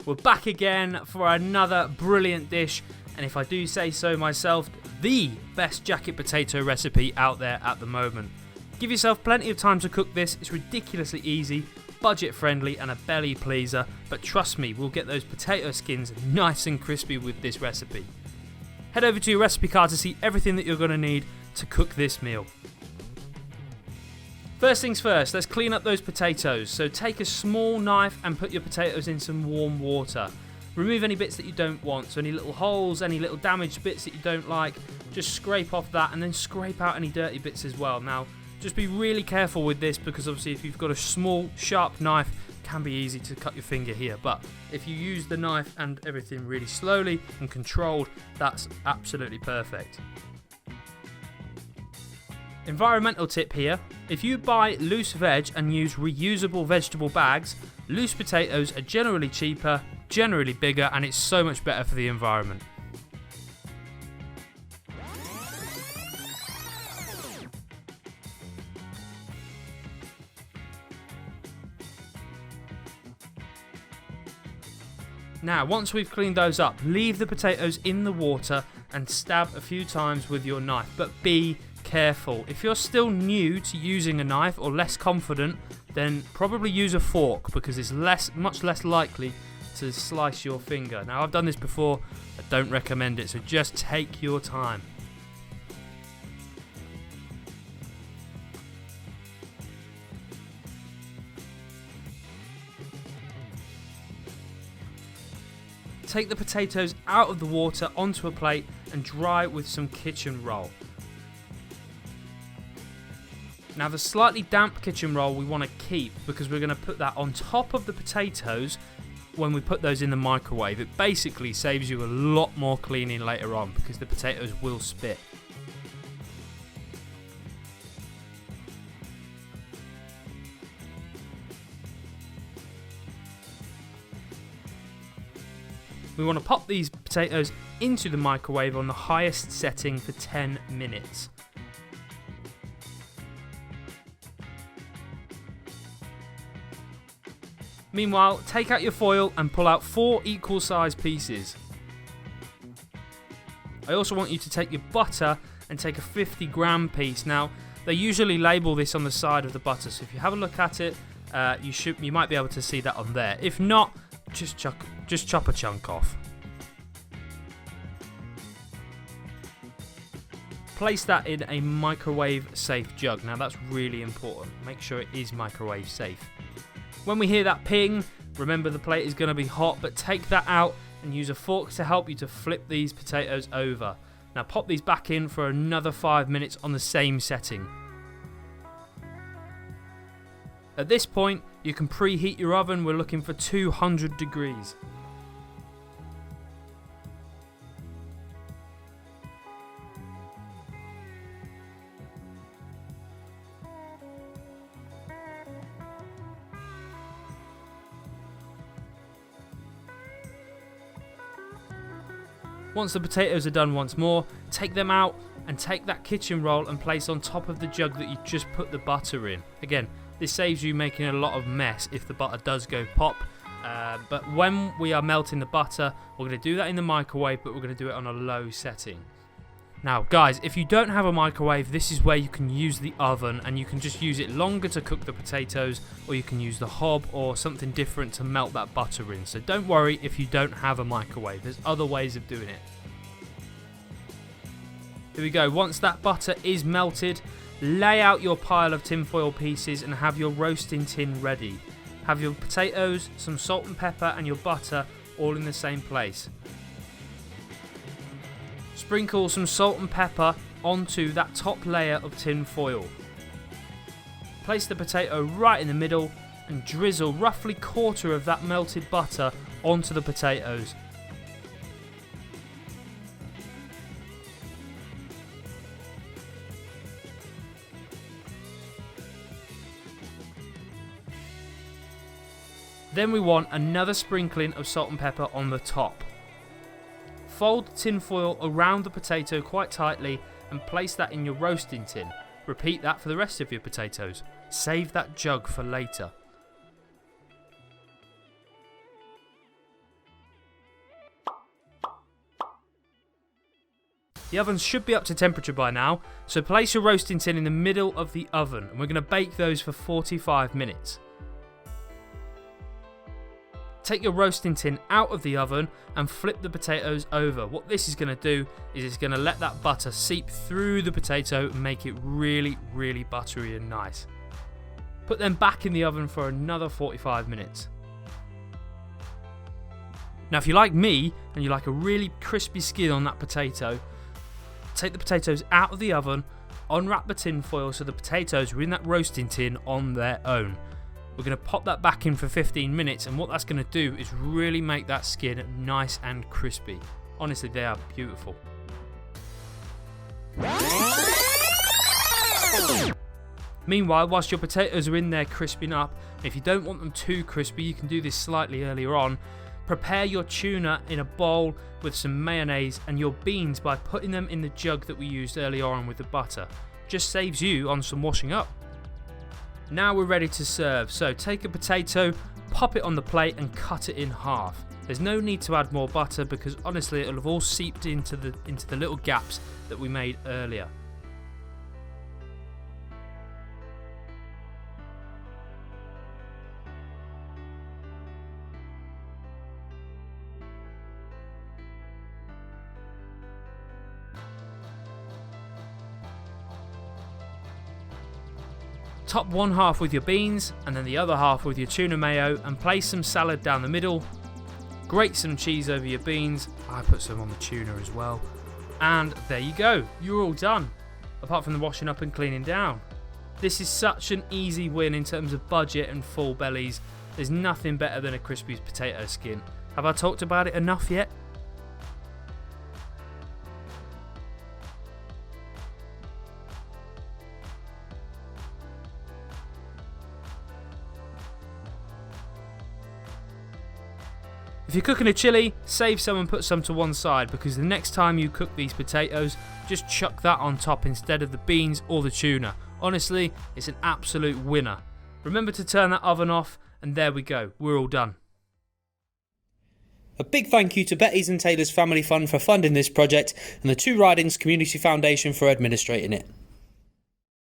We're back again for another brilliant dish, and if I do say so myself, the best jacket potato recipe out there at the moment. Give yourself plenty of time to cook this. It's ridiculously easy, budget friendly and a belly pleaser, but trust me, we'll get those potato skins nice and crispy with this recipe. Head over to your recipe card to see everything that you're going to need to cook this meal. First things first, let's clean up those potatoes. So take a small knife and put your potatoes in some warm water. Remove any bits that you don't want, so any little holes, any little damaged bits that you don't like, just scrape off that and then scrape out any dirty bits as well. Now, just be really careful with this because obviously if you've got a small, sharp knife, it can be easy to cut your finger here. But if you use the knife and everything really slowly and controlled, that's absolutely perfect. Environmental tip here, if you buy loose veg and use reusable vegetable bags, loose potatoes are generally cheaper, generally bigger, and it's so much better for the environment. Now, once we've cleaned those up, leave the potatoes in the water and stab a few times with your knife, but be careful. If you're still new to using a knife or less confident, then probably use a fork because it's much less likely to slice your finger. Now, I've done this before, I don't recommend it, so just take your time. Take the potatoes out of the water onto a plate and dry with some kitchen roll. Now the slightly damp kitchen roll we want to keep because we're going to put that on top of the potatoes when we put those in the microwave. It basically saves you a lot more cleaning later on because the potatoes will spit. We want to pop these potatoes into the microwave on the highest setting for 10 minutes. Meanwhile, take out your foil and pull out 4 equal sized pieces. I also want you to take your butter and take a 50-gram piece. Now, they usually label this on the side of the butter, so if you have a look at it, you might be able to see that on there. If not, just chop a chunk off. Place that in a microwave safe jug. Now that's really important. Make sure it is microwave safe. When we hear that ping, remember the plate is going to be hot, but take that out and use a fork to help you to flip these potatoes over. Now pop these back in for another 5 minutes on the same setting. At this point, you can preheat your oven. We're looking for 200 degrees. Once the potatoes are done once more, take them out and take that kitchen roll and place on top of the jug that you just put the butter in. Again, this saves you making a lot of mess if the butter does go pop. But when we are melting the butter, we're going to do that in the microwave, but we're going to do it on a low setting. Now, guys, if you don't have a microwave, this is where you can use the oven, and you can just use it longer to cook the potatoes, or you can use the hob or something different to melt that butter in. So don't worry if you don't have a microwave. There's other ways of doing it. Here we go. Once that butter is melted, lay out your pile of tinfoil pieces and have your roasting tin ready. Have your potatoes, some salt and pepper and your butter all in the same place. Sprinkle some salt and pepper onto that top layer of tin foil. Place the potato right in the middle and drizzle roughly quarter of that melted butter onto the potatoes. Then we want another sprinkling of salt and pepper on the top. Fold the tin foil around the potato quite tightly and place that in your roasting tin. Repeat that for the rest of your potatoes. Save that jug for later. The oven should be up to temperature by now, so place your roasting tin in the middle of the oven and we're going to bake those for 45 minutes. Take your roasting tin out of the oven and flip the potatoes over. What this is going to do is it's going to let that butter seep through the potato and make it really, really buttery and nice. Put them back in the oven for another 45 minutes. Now if you're like me and you like a really crispy skin on that potato, take the potatoes out of the oven, unwrap the tin foil so the potatoes are in that roasting tin on their own. We're going to pop that back in for 15 minutes and what that's going to do is really make that skin nice and crispy. Honestly, they are beautiful. Meanwhile, whilst your potatoes are in there crisping up, if you don't want them too crispy, you can do this slightly earlier on. Prepare your tuna in a bowl with some mayonnaise and your beans by putting them in the jug that we used earlier on with the butter. Just saves you on some washing up. Now we're ready to serve, so take a potato, pop it on the plate and cut it in half. There's no need to add more butter because honestly it'll have all seeped into the little gaps that we made earlier. Top one half with your beans and then the other half with your tuna mayo and place some salad down the middle. Grate some cheese over your beans. I put some on the tuna as well. And there you go, you're all done. Apart from the washing up and cleaning down. This is such an easy win in terms of budget and full bellies. There's nothing better than a crispy potato skin. Have I talked about it enough yet? If you're cooking a chili, save some and put some to one side because the next time you cook these potatoes, just chuck that on top instead of the beans or the tuna. Honestly, it's an absolute winner. Remember to turn that oven off and there we go, we're all done. A big thank you to Betty's and Taylor's Family Fund for funding this project and the Two Ridings Community Foundation for administrating it.